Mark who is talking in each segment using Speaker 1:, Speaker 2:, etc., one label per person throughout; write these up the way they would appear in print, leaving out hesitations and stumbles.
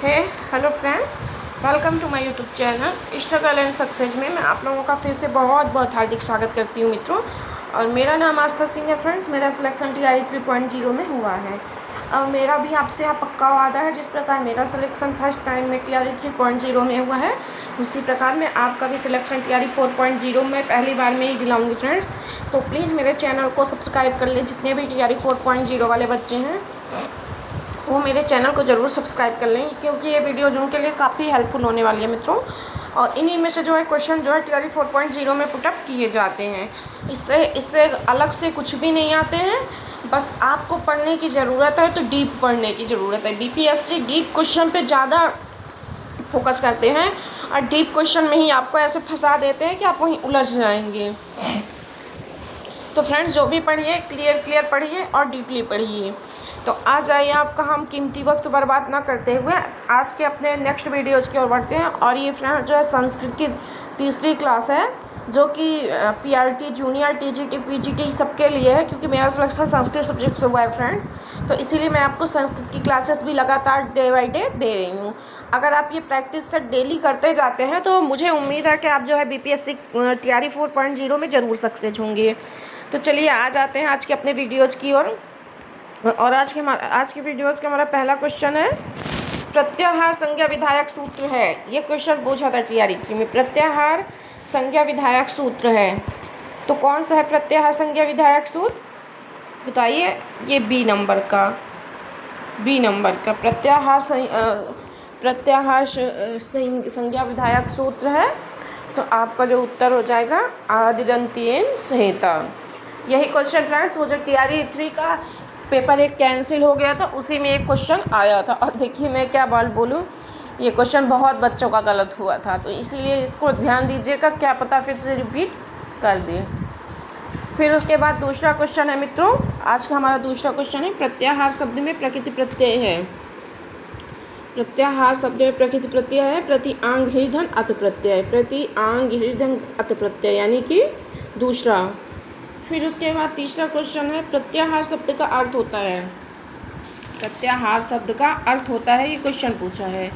Speaker 1: Hey hello friends, welcome to my YouTube channel struggle and success में मैं आप लोगों का फिर से बहुत बहुत हार्दिक स्वागत करती हूँ मित्रों। और मेरा नाम आस्था सिंह है फ्रेंड्स। मेरा सिलेक्शन TRE 3.0 में हुआ है। मेरा भी आपसे यहाँ पक्का वादा है, जिस प्रकार मेरा सिलेक्शन फर्स्ट टाइम में TRE 3.0 में हुआ है, उसी प्रकार मैं आपका भी सिलेक्शन TRE 4.0 में पहली बार में ही दिलाऊंगी फ्रेंड्स। तो प्लीज़ मेरे चैनल को सब्सक्राइब कर ले। जितने भी TRE 4.0 वाले बच्चे हैं वो मेरे चैनल को ज़रूर सब्सक्राइब कर लें, क्योंकि ये वीडियो जो उनके लिए काफ़ी हेल्पफुल होने वाली है मित्रों। और इन्हीं में से जो है क्वेश्चन जो है TRE 4.0 में पुटअप किए जाते हैं। इससे अलग से कुछ भी नहीं आते हैं। बस आपको पढ़ने की ज़रूरत है, तो डीप पढ़ने की ज़रूरत है। BPSC डीप क्वेश्चन पे ज़्यादा फोकस करते हैं और डीप क्वेश्चन में ही आपको ऐसे फंसा देते हैं कि आप वहीं उलझ जाएंगे। तो फ्रेंड्स, जो भी पढ़िए क्लियर पढ़िए और डीपली पढ़िए। तो आ जाइए, आपका हम कीमती वक्त बर्बाद ना करते हुए आज के अपने नेक्स्ट वीडियोज़ की ओर बढ़ते हैं। और ये फ्रेंड जो है संस्कृत की तीसरी क्लास है, जो कि PRT जूनियर TGT PGT सबके लिए है, क्योंकि मेरा सिलेक्शन संस्कृत सब्जेक्ट से हुआ है फ्रेंड्स। तो इसीलिए मैं आपको संस्कृत की क्लासेस भी लगातार डे बाई डे दे रही हूँ। अगर आप ये प्रैक्टिस से डेली करते जाते हैं तो मुझे उम्मीद है कि आप जो है BPSC TRE 4.0 में ज़रूर सक्सेस होंगे। तो चलिए आ जाते हैं आज के अपने वीडियोज़ की ओर। और आज के वीडियोज़ का हमारा पहला क्वेश्चन है, प्रत्याहार संज्ञा विधायक सूत्र है। ये क्वेश्चन पूछा था TRE 3 में। प्रत्याहार संज्ञा विधायक सूत्र है, तो कौन सा है प्रत्याहार संज्ञा विधायक सूत्र, बताइए। ये बी नंबर का प्रत्याहार संज्ञा विधायक सूत्र है। तो आपका जो उत्तर हो जाएगा आदिरंत्येन संहिता। यही क्वेश्चन फ्रेंड्स, वो जो TRE 3 का पेपर एक कैंसिल हो गया था, उसी में एक क्वेश्चन आया था। और देखिए मैं क्या बोलूँ, ये क्वेश्चन बहुत बच्चों का गलत हुआ था, तो इसीलिए इसको ध्यान दीजिएगा, क्या पता फिर से रिपीट कर दे। फिर उसके बाद दूसरा क्वेश्चन है मित्रों, आज का हमारा दूसरा क्वेश्चन है, प्रत्याहार शब्द में प्रकृति प्रत्यय है। प्रत्याहार शब्द में प्रकृति प्रत्यय है प्रति आंग हृदय अत प्रत्यय। प्रति आंग हृदय अत प्रत्यय यानी कि दूसरा। फिर उसके बाद तीसरा क्वेश्चन है, प्रत्याहार शब्द का अर्थ होता है। प्रत्याहार शब्द का अर्थ होता है, ये क्वेश्चन पूछा है।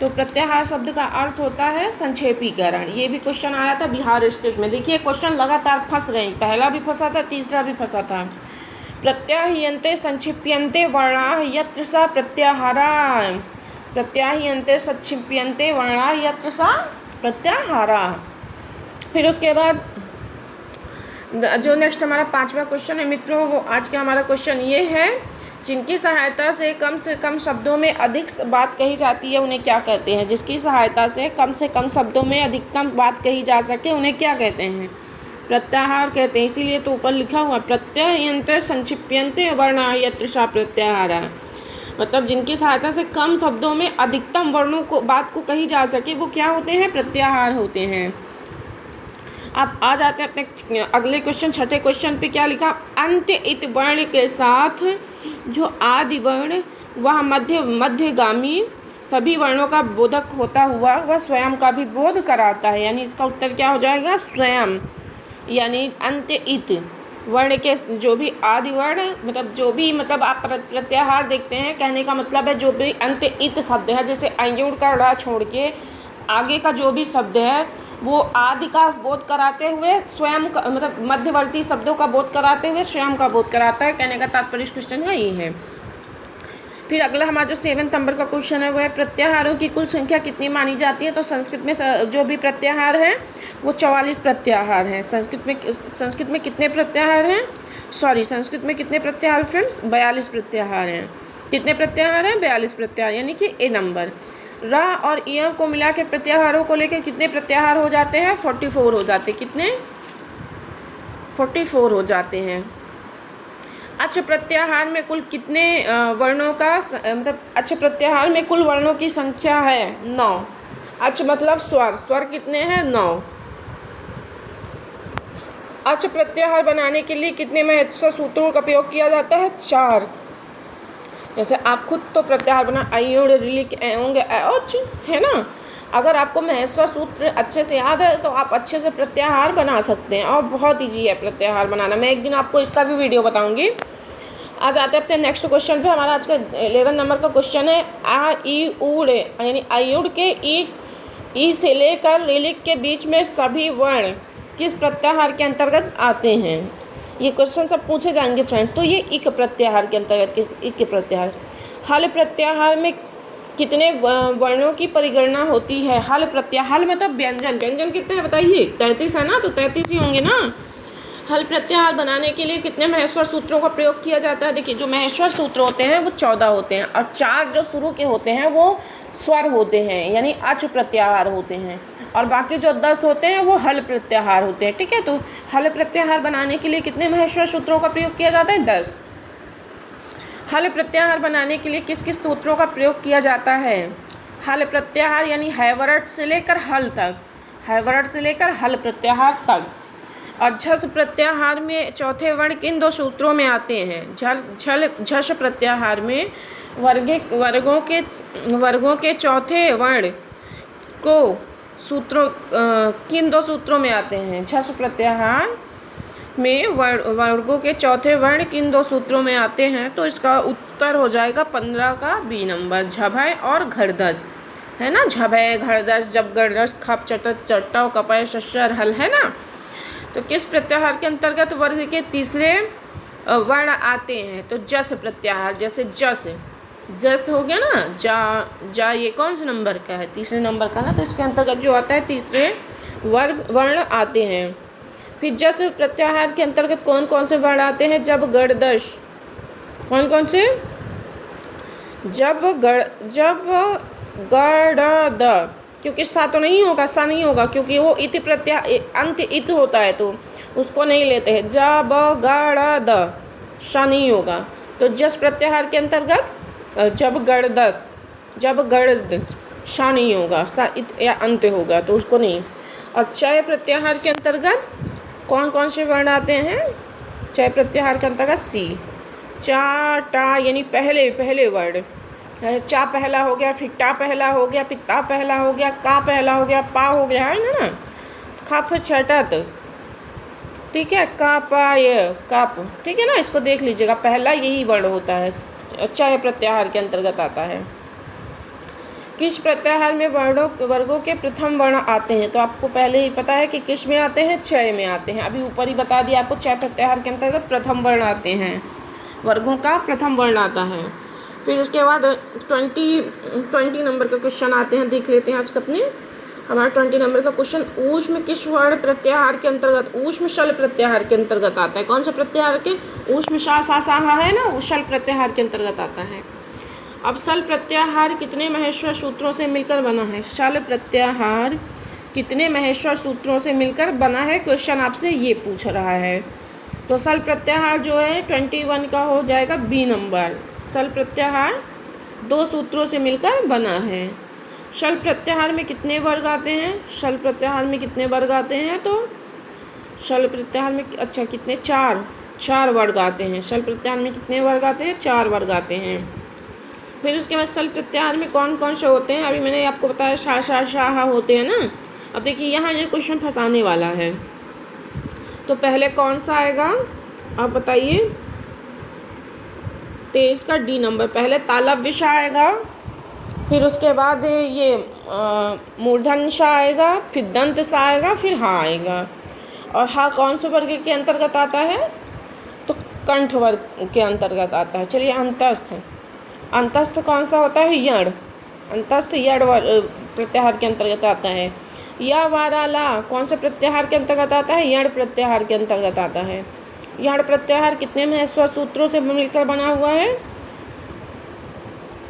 Speaker 1: तो प्रत्याहार शब्द का अर्थ होता है संक्षेपीकरण। ये भी क्वेश्चन आया था बिहार स्टेट में। देखिए क्वेश्चन लगातार फंस रहे हैं, पहला भी फंसा था, तीसरा भी फंसा था। प्रत्याह्यन्ते संक्षिप्यन्ते वर्णा यत्र सा प्रत्याहारा। प्रत्याह्यन्ते संक्षिप्यन्ते वर्णा यत्र सा प्रत्याहारा। फिर उसके बाद जो नेक्स्ट हमारा पांचवा क्वेश्चन है मित्रों, वो आज का हमारा क्वेश्चन ये है, जिनकी सहायता से कम शब्दों में अधिक बात कही जाती है उन्हें क्या कहते हैं। जिसकी सहायता से कम शब्दों में अधिकतम बात कही जा सके उन्हें क्या कहते हैं, प्रत्याहार कहते हैं। इसीलिए तो ऊपर लिखा हुआ प्रत्याह्यन्ते संक्षिप्यन्ते वर्णा यत्र सा प्रत्याहारा। मतलब जिनकी सहायता से कम शब्दों में अधिकतम वर्णों को बात को कही जा सके वो क्या होते हैं, प्रत्याहार होते हैं। अब आ जाते हैं अपने अगले क्वेश्चन, छठे क्वेश्चन पे क्या लिखा, अंत्य इत वर्ण के साथ जो आदि वर्ण वह मध्यगामी सभी वर्णों का बोधक होता हुआ वह स्वयं का भी बोध कराता है। यानी इसका उत्तर क्या हो जाएगा, स्वयं। यानी अंत्य इत वर्ण के जो भी आदि वर्ण मतलब आप प्रत्याहार देखते हैं, कहने का मतलब है जो भी अंत्य इत शब्द है, जैसे अयुण का ड़ा छोड़ के आगे का जो भी शब्द है वो आदि का बोध कराते हुए स्वयं का मतलब मध्यवर्ती शब्दों का बोध कराते हुए स्वयं का बोध कराता है। कहने का तात्पर्य इस क्वेश्चन का ये है। फिर अगला हमारा जो 7 नंबर का क्वेश्चन है वो है, प्रत्याहारों की कुल संख्या कितनी मानी जाती है। तो संस्कृत में जो भी प्रत्याहार हैं वो 44 प्रत्याहार हैं। संस्कृत में कितने प्रत्याहार हैं, संस्कृत में कितने प्रत्याहार फ्रेंड्स, 42 प्रत्याहार हैं। कितने प्रत्याहार हैं, 42 प्रत्याहार, यानी कि ए नंबर। रा और इयं को मिला के प्रत्याहारों को लेकर कितने प्रत्याहार हो जाते हैं, 44 हो जाते हैं। कितने, 44 हो जाते हैं। अच्छ प्रत्याहार में कुल कितने वर्णों का मतलब अच्छ प्रत्याहार में कुल वर्णों की संख्या है 9। अच्छ मतलब स्वर कितने हैं, 9। अच्छ प्रत्याहार बनाने के लिए कितने महत्व सूत्रों का प्रयोग किया जाता है, 4। जैसे आप खुद तो प्रत्याहार बना अयुण रिलिक एंग औच है ना। अगर आपको महस्व सूत्र अच्छे से याद है तो आप अच्छे से प्रत्याहार बना सकते हैं, और बहुत ईजी है प्रत्याहार बनाना। मैं एक दिन आपको इसका भी वीडियो बताऊंगी। आज आते हैं अपने नेक्स्ट क्वेश्चन पे। हमारा आज का 11 नंबर का क्वेश्चन है आ ई उ रे यानी आयुड़ के ई से लेकर रेलिक के बीच में सभी वर्ण किस प्रत्याहार के अंतर्गत आते हैं। ये क्वेश्चन सब पूछे जाएंगे फ्रेंड्स। तो ये इक प्रत्याहार के अंतर्गत किस इक प्रत्याहार। हल प्रत्याहार में कितने वर्णों की परिगणना होती है। हल प्रत्याहार हल मतलब व्यंजन। व्यंजन कितने हैं बताइए। 33 है ना, तो 33 ही होंगे ना। हल प्रत्याहार बनाने के लिए कितने महेश्वर सूत्रों का प्रयोग किया जाता है। देखिए जो महेश्वर सूत्र होते हैं वो 14 होते हैं और 4 जो शुरू के होते हैं वो स्वर होते हैं यानी अच प्रत्याहार होते हैं और बाकी जो 10 होते हैं वो हल प्रत्याहार होते हैं। ठीक है, तो हल प्रत्याहार बनाने के लिए कितने महेश्वर सूत्रों का प्रयोग किया जाता है 10। हल प्रत्याहार बनाने के लिए किस किस सूत्रों का प्रयोग किया जाता है। हल प्रत्याहार यानी हैवर्ट से लेकर हल तक, हैवर्ट से लेकर हल प्रत्याहार तक। और झस प्रत्याहार में चौथे वर्ण किन 2 सूत्रों में आते हैं। झस प्रत्याहार में वर्गों के चौथे वर्ण को सूत्रों किन 2 सूत्रों में आते हैं। झस प्रत्याहार में वर्गों के चौथे वर्ण किन 2 सूत्रों में आते हैं। तो इसका उत्तर हो जाएगा 15 का बी नंबर, झभय और घरदस है ना। झभय घरदस, जब घरदस, खप चटत चट्टाव कपय शस्यर हल है ना। तो किस प्रत्याहार के अंतर्गत वर्ग के तीसरे वर्ण आते हैं। तो जस प्रत्याहार, जैसे जस हो गया ना, जा ये कौन से नंबर का है, तीसरे नंबर का ना। तो इसके अंतर्गत जो आता है तीसरे वर्ण आते हैं। फिर जस प्रत्याहार के अंतर्गत कौन कौन से वर्ण आते हैं। जब गणदश, कौन कौन से, जब गणद, क्योंकि सा तो नहीं होगा, सा नहीं होगा क्योंकि वो इति प्रत्याहार अंत इत होता है तो उसको नहीं लेते हैं। जब गणद, सा नहीं होगा। तो जस प्रत्याहार के अंतर्गत जब गणदस, जब गणद, सा नहीं होगा, सा इत या अंत होगा तो उसको नहीं। और चय प्रत्याहार के अंतर्गत कौन कौन से वर्ण आते हैं। चय प्रत्याहार के अंतर्गत सी, चा, टा यानी पहले वर्ण। चा पहला हो गया, फिर टा पहला हो गया, फिर ता पहला हो गया, का पहला हो गया, पा हो गया है ना। खप छटत, ठीक है, का पा ये कप, ठीक है ना। इसको देख लीजिएगा, पहला यही वर्ण होता है, चय प्रत्याहार के अंतर्गत आता है। किस प्रत्याहार में वर्गों के प्रथम वर्ण आते हैं। तो आपको पहले ही पता है कि किस में आते हैं, चय में आते हैं। अभी ऊपर ही बता दिया आपको, चय प्रत्याहार के अंतर्गत प्रथम वर्ण आते हैं, वर्गों का प्रथम वर्ण आता है। फिर उसके बाद 20 नंबर का क्वेश्चन आते हैं, देख लेते हैं आज का अपने। हमारा 20 नंबर का क्वेश्चन ऊष्म किस वर्ण प्रत्याहार के अंतर्गत, ऊष्म शल प्रत्याहार के अंतर्गत आता है। कौन सा प्रत्याहार के, ऊष्म सा है ना, वो शल प्रत्याहार के अंतर्गत आता है। अब शल प्रत्याहार कितने महेश्वर सूत्रों से मिलकर बना है। शल प्रत्याहार कितने महेश्वर सूत्रों से मिलकर बना है, क्वेश्चन आपसे ये पूछ रहा है। तो शल प्रत्याहार जो है 21 का हो जाएगा बी नंबर। शल प्रत्याहार 2 सूत्रों से मिलकर बना है। शल प्रत्याहार में कितने वर्ग आते हैं। शल प्रत्याहार में कितने वर्ग आते हैं। तो शल प्रत्याहार में कितने, 4 वर्ग आते हैं। शल प्रत्याहार में कितने वर्ग आते हैं, 4 वर्ग आते हैं। फिर उसके बाद शल प्रत्याहार में कौन कौन से होते हैं। अभी मैंने आपको बताया शाह होते हैं ना। अब देखिए यहाँ ये क्वेश्चन फंसाने वाला है। तो पहले कौन सा आएगा आप बताइए। 23 का डी नंबर, पहले तालव्य सा आएगा, फिर उसके बाद ये मूर्धन्य सा आएगा, फिर दंत सा आएगा, फिर हा आएगा। और हा कौन से वर्ग के अंतर्गत आता है। तो कंठ वर्ग के अंतर्गत आता है। चलिए अंतस्थ कौन सा होता है, यण। अंतस्थ यण प्रत्याहार के अंतर्गत आता है। या वाराला कौन से प्रत्याहार के अंतर्गत आता है, यण प्रत्याहार के अंतर्गत आता है। यण प्रत्याहार कितने महेश्वर सूत्रों से मिलकर बना हुआ है,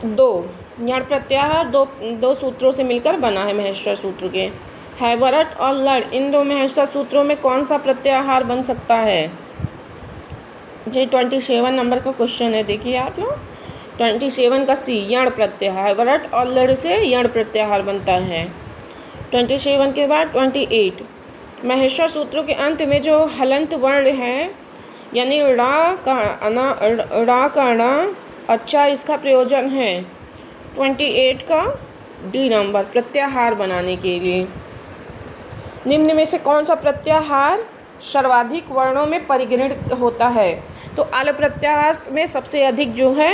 Speaker 1: 2। यण प्रत्याहार 2 सूत्रों से मिलकर बना है, महेश्वर सूत्र के। हैवर्ट और लड़, इन 2 महेश्वर सूत्रों में कौन सा प्रत्याहार बन सकता है। ये 27 नंबर का क्वेश्चन है, देखिए आप लोग। 27 का सी, यण प्रत्याहार। हैवर्ट और लड़ से यण प्रत्याहार बनता है। 27 के बाद 28, महेश्वर सूत्रों के अंत में जो हलंत वर्ण है यानी ड़ा का अणा, अच्छा इसका प्रयोजन है। 28 का डी नंबर, प्रत्याहार बनाने के लिए निम्न में से कौन सा प्रत्याहार सर्वाधिक वर्णों में परिगणित होता है। तो अल प्रत्याहार में सबसे अधिक जो है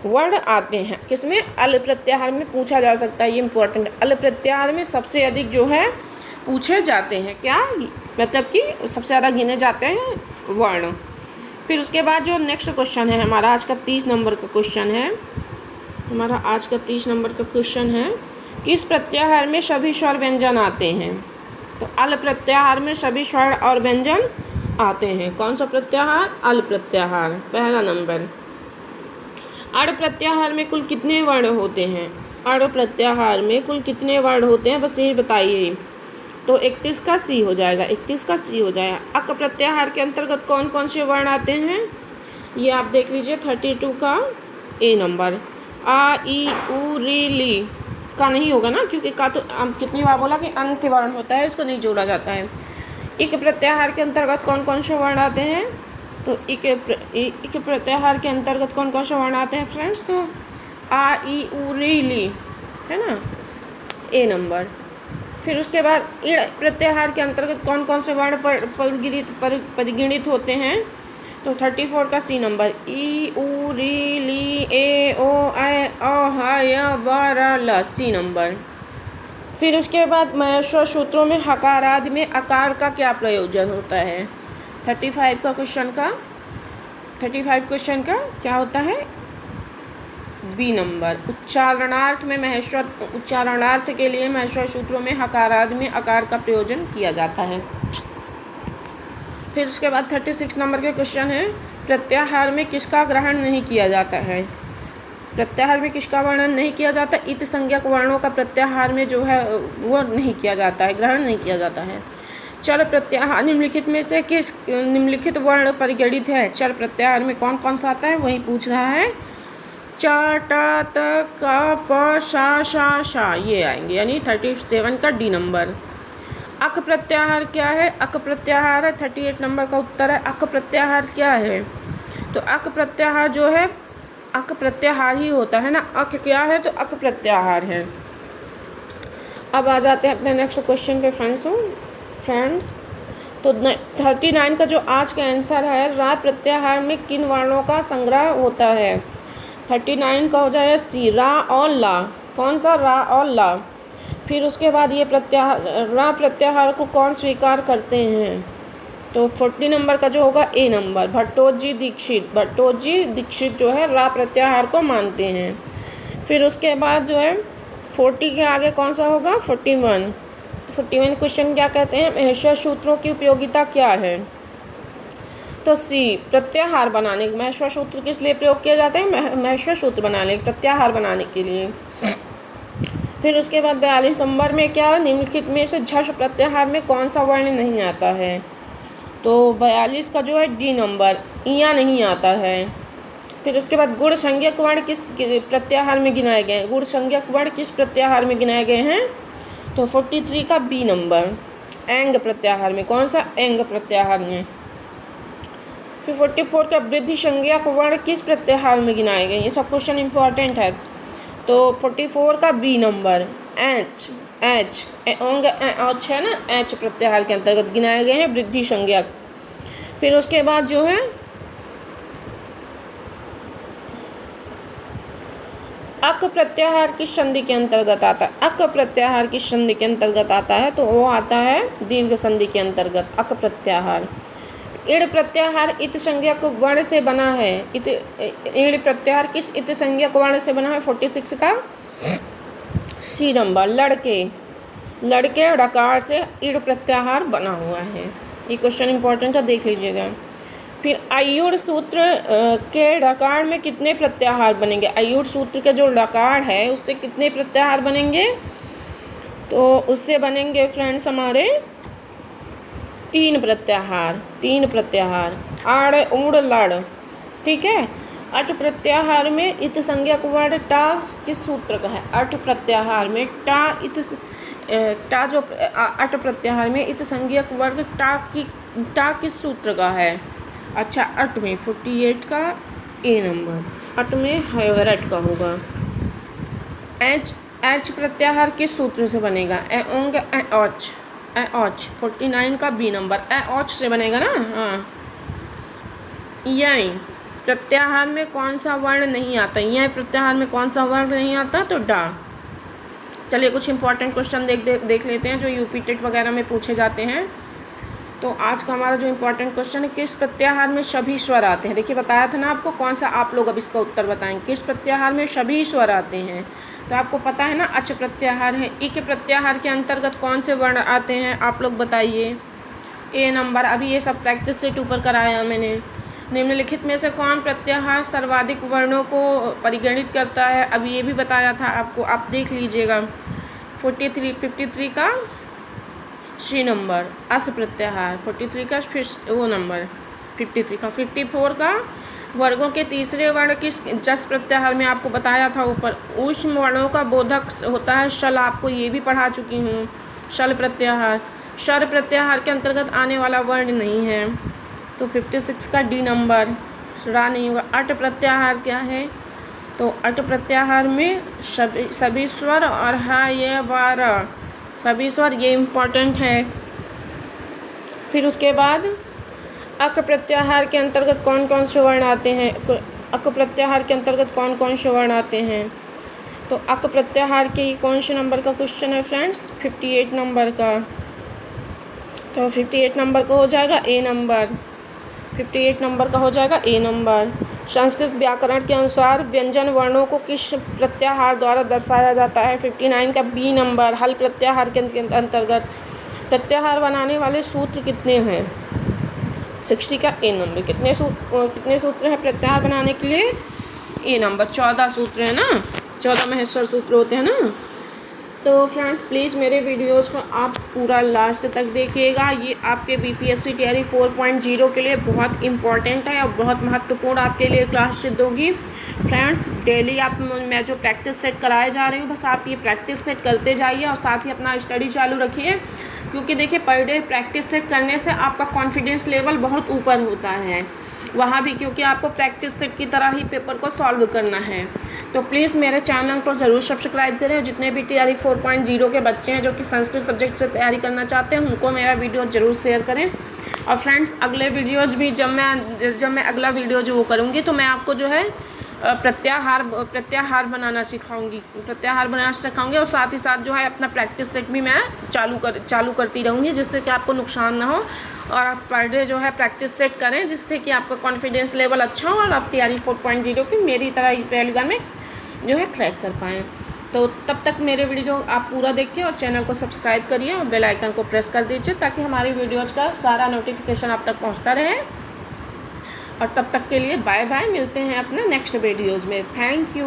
Speaker 1: वर्ण आते हैं किसमें, अल प्रत्याहार में पूछा जा सकता है, ये इंपॉर्टेंट। अल प्रत्याहार में सबसे अधिक जो है पूछे जाते हैं, क्या मतलब कि सबसे ज़्यादा गिने जाते हैं वर्ण। फिर उसके बाद जो नेक्स्ट क्वेश्चन है हमारा आज का 30 नंबर का क्वेश्चन है, हमारा आज का 30 नंबर का क्वेश्चन है, किस प्रत्याहार में सभी स्वर व्यंजन आते हैं। तो अल प्रत्याहार में सभी स्वर और व्यंजन आते हैं। कौन सा प्रत्याहार, अल प्रत्याहार, पहला नंबर। अड़ प्रत्याहार में कुल कितने वर्ण होते हैं, अड़ प्रत्याहार में कुल कितने वर्ण होते हैं, बस यही बताइए। तो 31 का सी हो जाएगा, 31 का सी हो जाएगा। अक प्रत्याहार के अंतर्गत कौन कौन से वर्ण आते हैं, ये आप देख लीजिए 32 का ए नंबर। आ ई उ री ली का नहीं होगा ना, क्योंकि का तो हम कितनी बार बोला कि अंत वर्ण होता है, इसको नहीं जोड़ा जाता है। इक प्रत्याहार के अंतर्गत कौन कौन से वर्ण आते हैं, तो इक प्रत्याहार के अंतर्गत कौन कौन से वर्ण आते हैं फ्रेंड्स, तो आ ई उ री ली है ना, ए नंबर। फिर उसके बाद इड़ प्रत्याहार के अंतर्गत कौन कौन से वर्ण परिगणित होते हैं, तो 34 का सी नंबर। ई उ री ली ए ओ ऐ अ ह य व र ल, सी नंबर। फिर उसके बाद महेश्वर सूत्रों में हकार आदि में आकार का क्या प्रयोजन होता है, 35 क्वेश्चन का क्या होता है, बी नंबर। उच्चारणार्थ में उच्चारणार्थ के लिए महेश्वर सूत्रों में हकार आदि में आकार का प्रयोजन किया जाता है। फिर उसके बाद 36 नंबर के क्वेश्चन है, प्रत्याहार में किसका ग्रहण नहीं किया जाता है। प्रत्याहार में किसका वर्णन नहीं किया जाता, इत संज्ञक वर्णों का प्रत्याहार में जो है वो नहीं किया जाता है, ग्रहण नहीं किया जाता है। चर प्रत्याहार निम्नलिखित में से किस निम्नलिखित वर्ण परिगणित है, चर प्रत्याहार में कौन कौन सा आता है वही पूछ रहा है। च ट त क प श ये आएंगे, यानी 37 का डी नंबर। अक प्रत्याहार क्या है, अक प्रत्याहार है 38 नंबर का उत्तर है। अक प्रत्याहार क्या है, तो अक प्रत्याहार जो है अक प्रत्याहार ही होता है ना, अक क्या है तो अक प्रत्याहार है। अब आ जाते हैं अपने नेक्स्ट क्वेश्चन पे फ्रेंड। तो 39 का जो आज का आंसर है, रा प्रत्याहार में किन वर्णों का संग्रह होता है। 39 का हो जाएगा सी, रा और ला। कौन सा, रा और ला। फिर उसके बाद ये रा प्रत्याहार को कौन स्वीकार करते हैं, तो 40 नंबर का जो होगा ए नंबर, भट्टोजी दीक्षित जो है रा प्रत्याहार को मानते हैं। फिर उसके बाद जो है 40 के आगे कौन सा होगा, 41। तो 41 क्वेश्चन क्या कहते हैं, महेश्वर सूत्रों की उपयोगिता क्या है, तो सी, प्रत्याहार बनाने। महेश्वर सूत्र किस लिए प्रयोग किए जाते हैं, महेश्वर सूत्र बनाने, प्रत्याहार बनाने के लिए। फिर उसके बाद 42 नंबर में क्या, निम्नलिखित में से झष प्रत्याहार में कौन सा वर्ण नहीं आता है, तो 42 का जो है डी नंबर, इया नहीं आता है। फिर उसके बाद गुण संज्ञक वर्ण किस प्रत्याहार में गिनाए गए हैं, गुण संज्ञक वर्ण किस प्रत्याहार में गिनाए गए हैं, तो 43 का बी नंबर, एंग प्रत्याहार में। कौन सा, एंग प्रत्याहार में। फिर 44 का वृद्धि संज्ञक वर्ण किस प्रत्याहार में गिनाए गए, ये सब क्वेश्चन इंपॉर्टेंट है। तो 44 का बी नंबर, एच ओंग एच है ना, एच प्रत्याहार के अंतर्गत गिनाए गए हैं वृद्धि संज्ञक। फिर उसके बाद जो है अक प्रत्याहार किस संधि के अंतर्गत आता है, अक प्रत्याहार किस संधि के अंतर्गत आता है, तो वो आता है दीर्घ संधि के अंतर्गत अक प्रत्याहार। इड़ प्रत्याहार इत संज्ञक वर्ण से बना है, इड़ प्रत्याहार किस इत संज्ञक वर्ण से बना है, 46 का सी नंबर, लड़के डकार से इड़ प्रत्याहार बना हुआ है। ये क्वेश्चन इंपॉर्टेंट है, देख लीजिएगा। फिर अयुड़ सूत्र के डकार में कितने प्रत्याहार बनेंगे, अयुड़ सूत्र के जो डकार है उससे कितने प्रत्याहार बनेंगे, तो उससे बनेंगे फ्रेंड्स हमारे 3 प्रत्याहार, आड़ उड़ लड़, ठीक है। अट प्रत्याहार में इत संज्ञक वर्ण टा किस सूत्र का है, अट प्रत्याहार में टा जो अट प्रत्याहार में इत संज्ञक वर्ग टा किस सूत्र का है, अच्छा अट में 48 का ए नंबर, अट में हैवरट का होगा। एच प्रत्याहार किस सूत्र से बनेगा, ए ओंग ए ऑच 49 का बी नंबर, ए ऑच से बनेगा ना, हाँ यहीं प्रत्याहार में कौन सा वर्ण नहीं आता, यहीं प्रत्याहार में कौन सा वर्ण नहीं आता, तो डा। चलिए कुछ इंपॉर्टेंट क्वेश्चन देख लेते हैं जो यूपी टेट वगैरह में पूछे जाते हैं। तो आज का हमारा जो इम्पोर्टेंट क्वेश्चन है, किस प्रत्याहार में सभी स्वर आते हैं। देखिए बताया था ना आपको, कौन सा, आप लोग अब इसका उत्तर बताएंगे। किस प्रत्याहार में सभी स्वर आते हैं, तो आपको पता है ना, अच प्रत्याहार है। ई के प्रत्याहार के अंतर्गत कौन से वर्ण आते हैं, आप लोग बताइए। ए नंबर, अभी ये सब प्रैक्टिस सेट ऊपर कराया मैंने। निम्नलिखित में से कौन प्रत्याहार सर्वाधिक वर्णों को परिगणित करता है, अभी ये भी बताया था आपको, आप देख लीजिएगा। 53 का सी नंबर अस प्रत्याहार, 43 का फिर वो नंबर 53 का। 54 का वर्गों के तीसरे वर्ण किस जस प्रत्याहार में आपको बताया था ऊपर। ऊष्म वर्णों का बोधक होता है शल, आपको ये भी पढ़ा चुकी हूँ। शल प्रत्याहार, शर प्रत्याहार के अंतर्गत आने वाला वर्ण नहीं है, तो 56 का डी नंबर रा नहीं होगा। अट प्रत्याहार क्या है, तो अट प्रत्याहार में सभी स्वर और हा ये वार सभी स्वर, ये इम्पॉर्टेंट है। फिर उसके बाद अक प्रत्याहार के अंतर्गत कौन कौन से वर्ण आते हैं, अक प्रत्याहार के अंतर्गत कौन कौन से वर्ण आते हैं, तो अक प्रत्याहार के कौन से नंबर का क्वेश्चन है फ्रेंड्स, 58 नंबर का। तो 58 नंबर का हो जाएगा ए नंबर, 58 नंबर का हो जाएगा ए नंबर। संस्कृत व्याकरण के अनुसार व्यंजन वर्णों को किस प्रत्याहार द्वारा दर्शाया जाता है, 59 का बी नंबर। हल प्रत्याहार के अंतर्गत प्रत्याहार बनाने वाले सूत्र कितने हैं, 60 का ए नंबर। कितने सूत्र हैं प्रत्याहार बनाने के लिए, ए नंबर। 14 सूत्र है ना, 14 महेश्वर सूत्र होते हैं ना। तो फ्रेंड्स प्लीज़ मेरे वीडियोस को आप पूरा लास्ट तक देखिएगा, ये आपके बीपीएससी तैयारी 4.0 के लिए बहुत इम्पॉर्टेंट है और बहुत महत्वपूर्ण आपके लिए क्लास सिद्ध होगी। फ्रेंड्स डेली मैं जो प्रैक्टिस सेट कराए जा रही हूँ, बस आप ये प्रैक्टिस सेट करते जाइए और साथ ही अपना स्टडी चालू रखिए, क्योंकि देखिए पर डे प्रैक्टिस सेट करने से आपका कॉन्फिडेंस लेवल बहुत ऊपर होता है वहाँ भी, क्योंकि आपको प्रैक्टिस सेट की तरह ही पेपर को सॉल्व करना है। तो प्लीज़ मेरे चैनल को ज़रूर सब्सक्राइब करें, और जितने भी तैयारी 4.0 के बच्चे हैं जो कि संस्कृत सब्जेक्ट से तैयारी करना चाहते हैं, उनको मेरा वीडियो ज़रूर शेयर करें। और फ्रेंड्स अगले वीडियोज़ भी जब मैं अगला वीडियो जो वो करूँगी, तो मैं आपको जो है प्रत्याहार बनाना सिखाऊंगी और साथ ही साथ जो है अपना प्रैक्टिस सेट भी मैं चालू करती रहूँगी, जिससे कि आपको नुकसान ना हो और आप पर डे जो है प्रैक्टिस सेट करें, जिससे कि आपका कॉन्फिडेंस लेवल अच्छा हो और आप तैयारी 4.0 की मेरी तरह ही पहली बार में जो है क्रैक कर पाएँ। तो तब तक मेरे वीडियो आप पूरा देखिए और चैनल को सब्सक्राइब करिए और बेल आइकन को प्रेस कर दीजिए, ताकि हमारी वीडियोज़ का सारा नोटिफिकेशन आप तक पहुँचता रहे। और तब तक के लिए बाय बाय, मिलते हैं अपने नेक्स्ट वीडियोज़ में। Thank you.